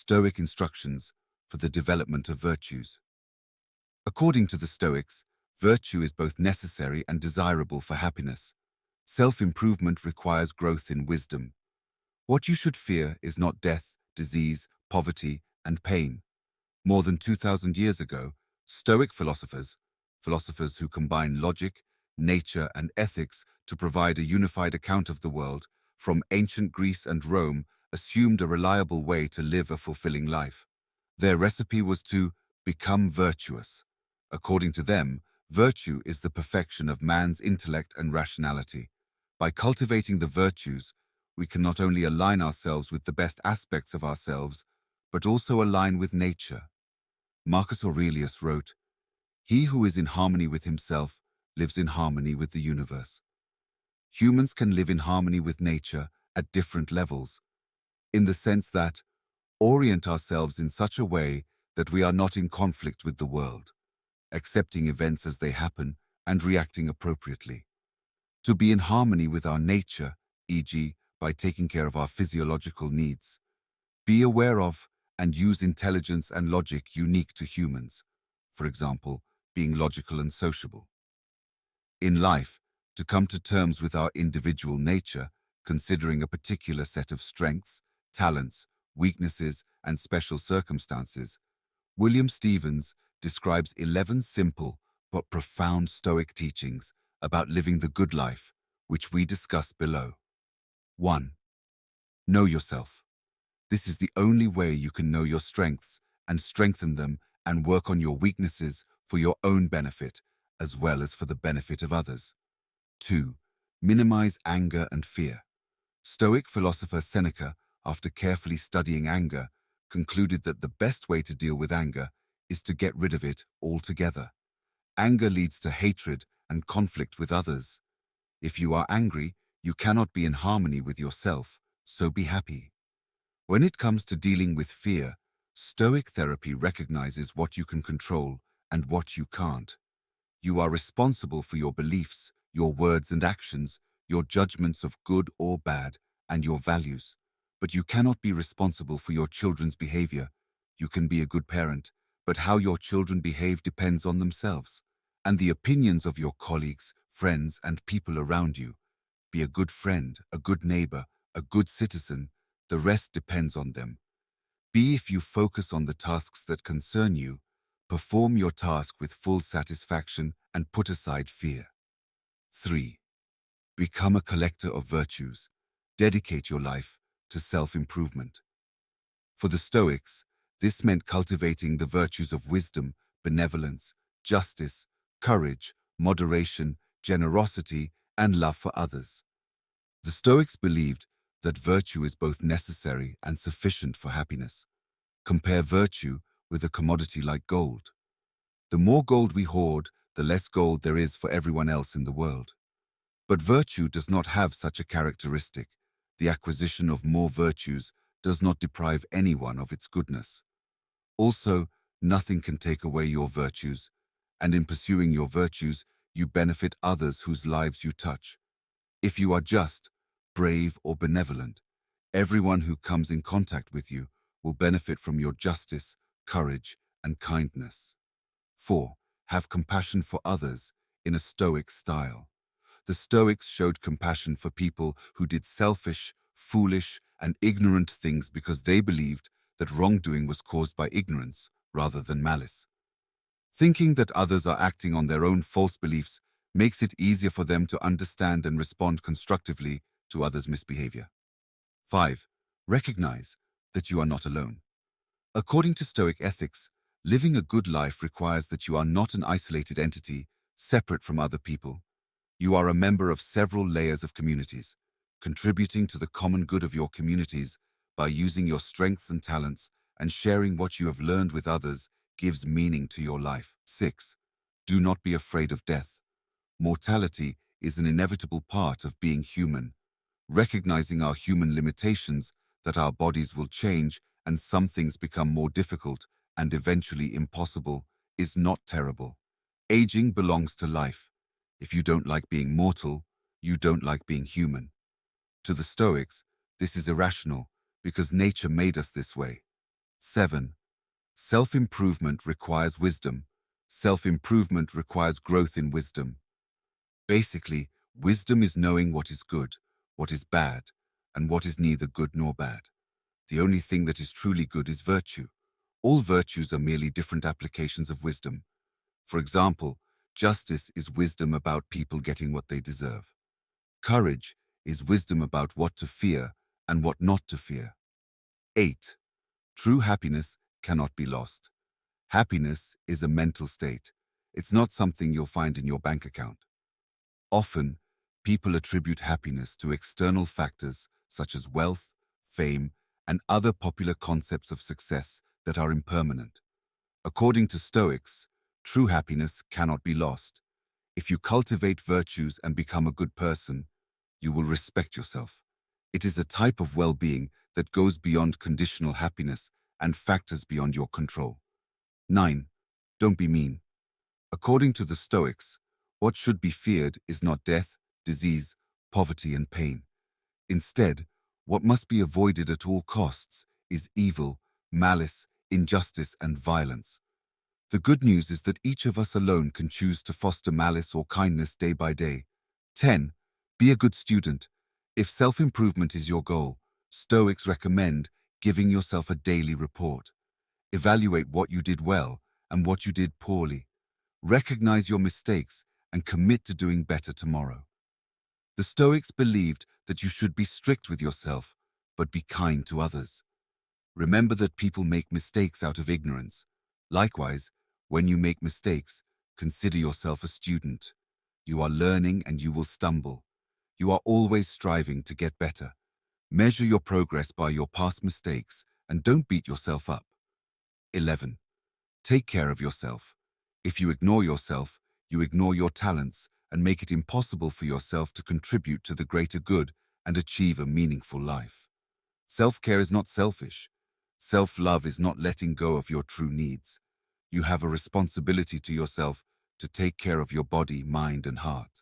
Stoic instructions for the development of virtues. According to the Stoics, virtue is both necessary and desirable for happiness. Self-improvement requires growth in wisdom. What you should fear is not death, disease, poverty, and pain. More than 2,000 years ago, Stoic philosophers who combine logic, nature, and ethics to provide a unified account of the world, from ancient Greece and Rome, assumed a reliable way to live a fulfilling life. Their recipe was to become virtuous. According to them, virtue is the perfection of man's intellect and rationality. By cultivating the virtues, we can not only align ourselves with the best aspects of ourselves, but also align with nature. Marcus Aurelius wrote, "He who is in harmony with himself lives in harmony with the universe." Humans can live in harmony with nature at different levels, in the sense that orient ourselves in such a way that we are not in conflict with the world, accepting events as they happen and reacting appropriately. To be in harmony with our nature, e.g., by taking care of our physiological needs. Be aware of and use intelligence and logic unique to humans, for example, being logical and sociable. In life, to come to terms with our individual nature, considering a particular set of strengths, talents, weaknesses, and special circumstances, William Stevens describes 11 simple but profound Stoic teachings about living the good life, which we discuss below. 1. Know yourself. This is the only way you can know your strengths and strengthen them and work on your weaknesses for your own benefit, as well as for the benefit of others. 2. Minimize anger and fear. Stoic philosopher Seneca, after carefully studying anger, concluded that the best way to deal with anger is to get rid of it altogether. Anger leads to hatred and conflict with others. If you are angry, you cannot be in harmony with yourself, so be happy. When it comes to dealing with fear, Stoic therapy recognizes what you can control and what you can't. You are responsible for your beliefs, your words and actions, your judgments of good or bad, and your values. But you cannot be responsible for your children's behavior. You can be a good parent, but how your children behave depends on themselves and the opinions of your colleagues, friends, and people around you. Be a good friend, a good neighbor, a good citizen. The rest depends on them. B. If you focus on the tasks that concern you, perform your task with full satisfaction and put aside fear. 3. Become a collector of virtues. Dedicate your life to self-improvement. For the Stoics, this meant cultivating the virtues of wisdom, benevolence, justice, courage, moderation, generosity, and love for others. The Stoics believed that virtue is both necessary and sufficient for happiness. Compare virtue with a commodity like gold. The more gold we hoard, the less gold there is for everyone else in the world. But virtue does not have such a characteristic. The acquisition of more virtues does not deprive anyone of its goodness. Also, nothing can take away your virtues, and in pursuing your virtues, you benefit others whose lives you touch. If you are just, brave, or benevolent, everyone who comes in contact with you will benefit from your justice, courage, and kindness. 4. Have compassion for others in a Stoic style. The Stoics showed compassion for people who did selfish, foolish, and ignorant things because they believed that wrongdoing was caused by ignorance rather than malice. Thinking that others are acting on their own false beliefs makes it easier for them to understand and respond constructively to others' misbehavior. 5. Recognize that you are not alone. According to Stoic ethics, living a good life requires that you are not an isolated entity, separate from other people. You are a member of several layers of communities, contributing to the common good of your communities by using your strengths and talents and sharing what you have learned with others gives meaning to your life. 6. Do not be afraid of death. Mortality is an inevitable part of being human. Recognizing our human limitations, that our bodies will change and some things become more difficult and eventually impossible, is not terrible. Aging belongs to life. If you don't like being mortal, you don't like being human. To the Stoics, this is irrational because nature made us this way. 7. Self-improvement requires wisdom. Self-improvement requires growth in wisdom. Basically, wisdom is knowing what is good, what is bad, and what is neither good nor bad. The only thing that is truly good is virtue. All virtues are merely different applications of wisdom. For example, justice is wisdom about people getting what they deserve. Courage is wisdom about what to fear and what not to fear. 8. True happiness cannot be lost. Happiness is a mental state. It's not something you'll find in your bank account. Often, people attribute happiness to external factors such as wealth, fame, and other popular concepts of success that are impermanent. According to Stoics, true happiness cannot be lost. If you cultivate virtues and become a good person, you will respect yourself. It is a type of well-being that goes beyond conditional happiness and factors beyond your control. 9. Don't be mean. According to the Stoics, what should be feared is not death, disease, poverty, and pain. Instead, what must be avoided at all costs is evil, malice, injustice, and violence. The good news is that each of us alone can choose to foster malice or kindness day by day. 10. Be a good student. If self-improvement is your goal, Stoics recommend giving yourself a daily report. Evaluate what you did well and what you did poorly. Recognize your mistakes and commit to doing better tomorrow. The Stoics believed that you should be strict with yourself, but be kind to others. Remember that people make mistakes out of ignorance. Likewise, when you make mistakes, consider yourself a student. You are learning and you will stumble. You are always striving to get better. Measure your progress by your past mistakes and don't beat yourself up. 11. Take care of yourself. If you ignore yourself, you ignore your talents and make it impossible for yourself to contribute to the greater good and achieve a meaningful life. Self-care is not selfish. Self-love is not letting go of your true needs. You have a responsibility to yourself to take care of your body, mind, and heart.